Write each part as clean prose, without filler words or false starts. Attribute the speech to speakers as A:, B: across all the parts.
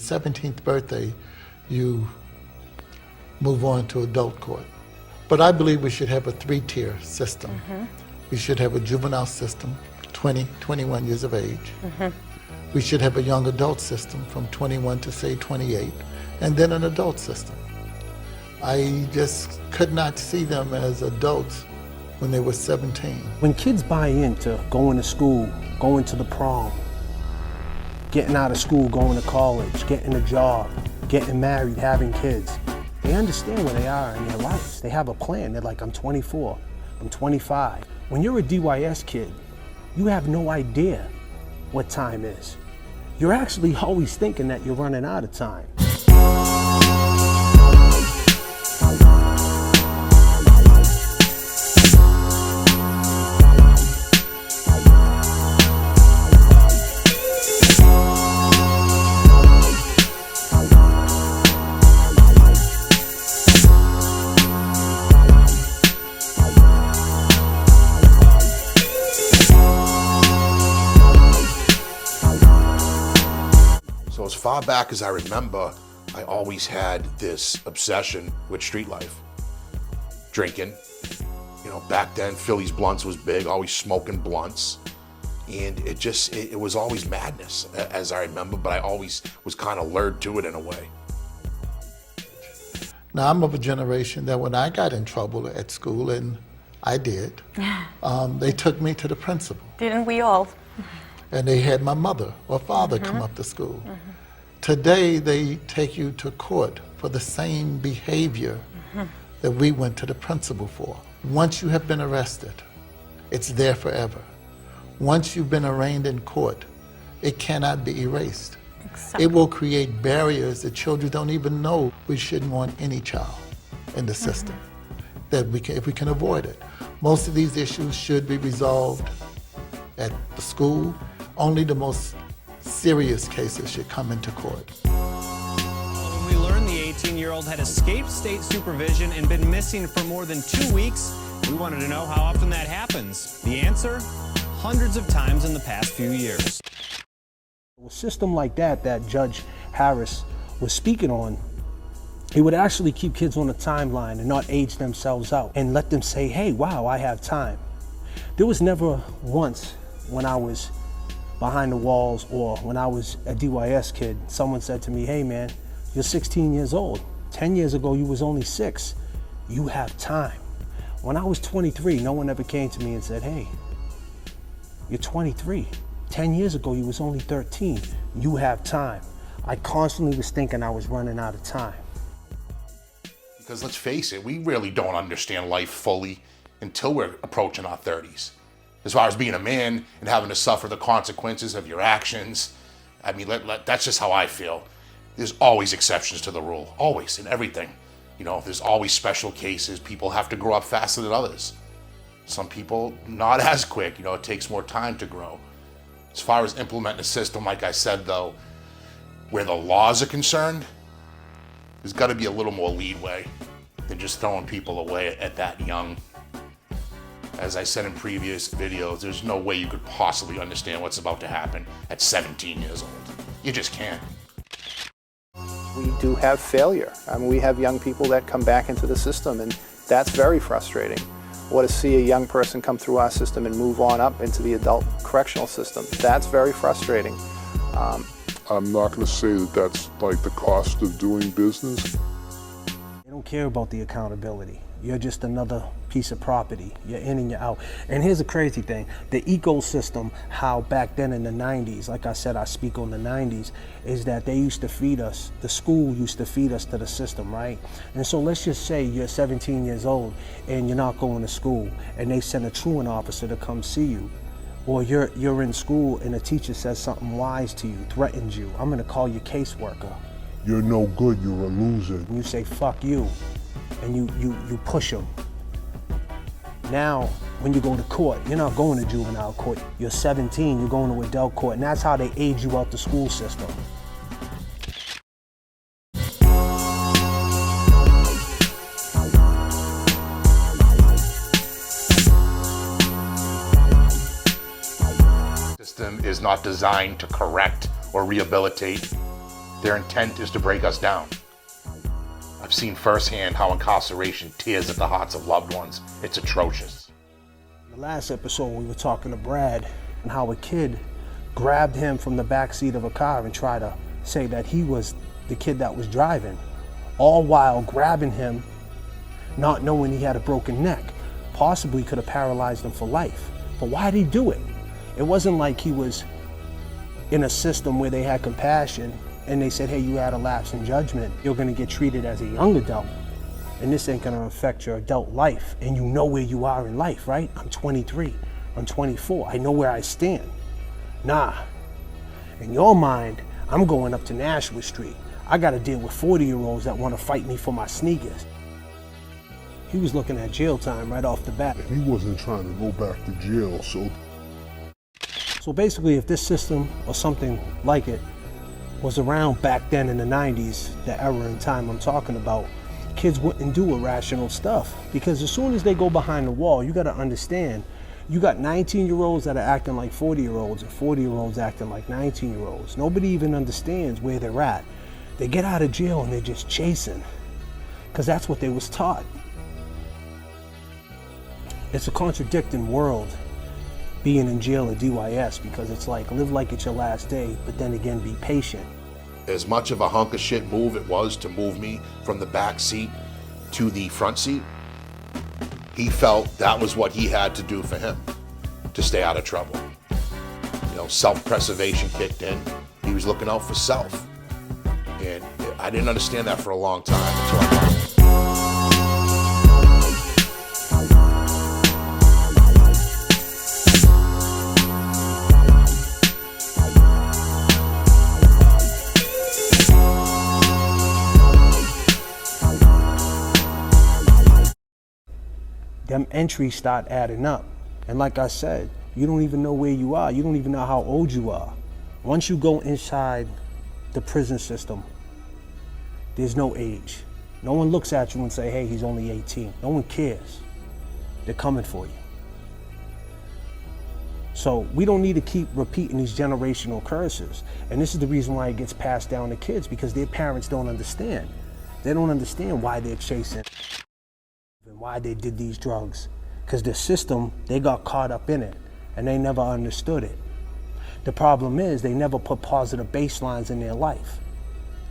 A: 17th birthday, you move on to adult court. But I believe we should have a 3-tier system. We should have a juvenile system, 20, 21 years of age. We should have a young adult system from 21 to say 28, and then an adult system. I just could not see them as adults when they were 17.
B: When kids buy into going to school, going to the prom, getting out of school, going to college, getting a job, getting married, having kids, they understand where they are in their lives. They have a plan. They're like, I'm 24, I'm 25. When you're a DYS kid, you have no idea what time is. You're actually always thinking that you're running out of time.
C: So as far back as I remember, I always had this obsession with street life. Drinking. You know, back then, Philly's Blunts was big, always smoking blunts. And it was always madness, as I remember, but I always was kind of lured to it in a way.
A: Now, I'm of a generation that when I got in trouble at school, and I did, they took me to the principal.
D: Didn't we all?
A: And they had my mother or father come up to school. Today, they take you to court for the same behavior that we went to the principal for. Once you have been arrested, it's there forever. Once you've been arraigned in court, it cannot be erased.
D: Exactly.
A: It will create barriers that children don't even know. We shouldn't want any child in the system, that if we can avoid it. Most of these issues should be resolved at the school. Only the most serious cases should come into court.
E: When we learned the 18-year-old had escaped state supervision and been missing for more than 2 weeks, we wanted to know how often that happens. The answer? Hundreds of times in the past few years.
B: A system like that Judge Harris was speaking on, he would actually keep kids on a timeline and not age themselves out and let them say, hey, wow, I have time. There was never once when I was behind the walls or when I was a DYS kid, someone said to me, hey man, you're 16 years old. 10 years ago, you was only 6. You have time. When I was 23, no one ever came to me and said, hey, you're 23. 10 years ago, you was only 13. You have time. I constantly was thinking I was running out of time.
C: Because let's face it, we really don't understand life fully until we're approaching our 30s. As far as being a man and having to suffer the consequences of your actions, I mean, that's just how I feel. There's always exceptions to the rule, always, in everything. You know, there's always special cases. People have to grow up faster than others. Some people not as quick, you know, it takes more time to grow. As far as implementing a system, like I said though, where the laws are concerned, there's got to be a little more leeway than just throwing people away at that young. As I said in previous videos, there's no way you could possibly understand what's about to happen at 17 years old. You just can't.
F: We do have failure. I mean, we have young people that come back into the system, and that's very frustrating. Or to see a young person come through our system and move on up into the adult correctional system, that's very frustrating.
G: I'm not going to say that that's like the cost of doing business.
B: They don't care about the accountability. You're just another piece of property. You're in and you're out. And here's the crazy thing. The ecosystem, how back then in the 90s, like I said, I speak on the 90s, is that they used to feed us, the school used to feed us to the system, right? And so let's just say you're 17 years old and you're not going to school and they send a truant officer to come see you. Or you're in school and a teacher says something wise to you, threatens you. I'm gonna call your caseworker.
G: You're no good, you're a loser.
B: And you say, fuck you, and you push them. Now, when you go to court, you're not going to juvenile court. You're 17, you're going to adult court, and that's how they age you out the school system.
C: System is not designed to correct or rehabilitate. Their intent is to break us down. I've seen firsthand how incarceration tears at the hearts of loved ones. It's atrocious.
B: In the last episode, we were talking to Brad and how a kid grabbed him from the back seat of a car and tried to say that he was the kid that was driving, all while grabbing him, not knowing he had a broken neck. Possibly could have paralyzed him for life. But why did he do it? It wasn't like he was in a system where they had compassion and they said, hey, you had a lapse in judgment. You're gonna get treated as a young adult, and this ain't gonna affect your adult life. And you know where you are in life, right? I'm 23, I'm 24, I know where I stand. Nah, in your mind, I'm going up to Nashua Street. I gotta deal with 40-year-olds that wanna fight me for my sneakers. He was looking at jail time right off the bat.
G: He wasn't trying to go back to jail,
B: So basically, if this system or something like it was around back then in the 90s, the era and time I'm talking about, kids wouldn't do irrational stuff. Because as soon as they go behind the wall, you gotta understand, you got 19-year-olds that are acting like 40-year-olds and 40-year-olds acting like 19-year-olds. Nobody even understands where they're at. They get out of jail and they're just chasing, because that's what they was taught. It's a contradicting world being in jail at DYS, because it's like, live like it's your last day, but then again, be patient.
C: As much of a hunk of shit move it was to move me from the back seat to the front seat, he felt that was what he had to do for him to stay out of trouble. You know, self-preservation kicked in. He was looking out for self. And I didn't understand that for a long time until I got
B: them entries start adding up. And like I said, you don't even know where you are. You don't even know how old you are. Once you go inside the prison system, there's no age. No one looks at you and say, hey, he's only 18. No one cares. They're coming for you. So we don't need to keep repeating these generational curses. And this is the reason why it gets passed down to kids, because their parents don't understand. They don't understand why they're chasing and why they did these drugs. Because the system, they got caught up in it and they never understood it. The problem is they never put positive baselines in their life.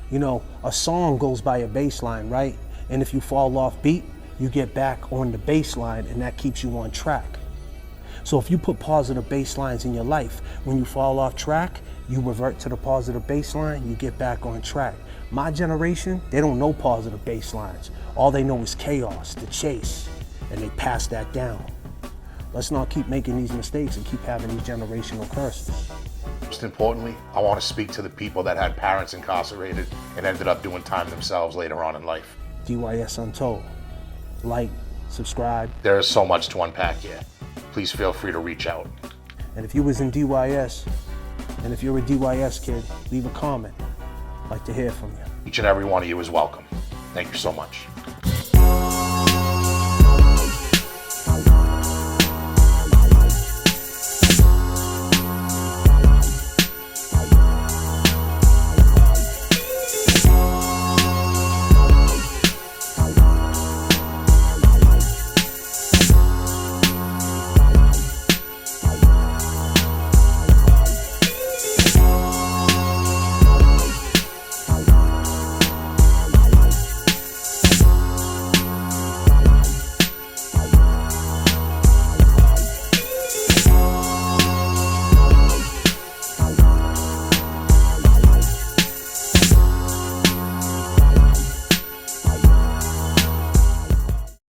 B: You know, a song goes by a baseline, right? And if you fall off beat, you get back on the baseline, and that keeps you on track. So if you put positive baselines in your life, when you fall off track, you revert to the positive baseline, you get back on track. My generation, they don't know positive baselines. All they know is chaos, the chase, and they pass that down. Let's not keep making these mistakes and keep having these generational curses.
C: Most importantly, I want to speak to the people that had parents incarcerated and ended up doing time themselves later on in life.
B: DYS Untold. Like, subscribe.
C: There is so much to unpack here. Please feel free to reach out.
B: And if you was in DYS, and if you're a DYS kid, leave a comment. I'd like to hear from you.
C: Each and every one of you is welcome. Thank you so much.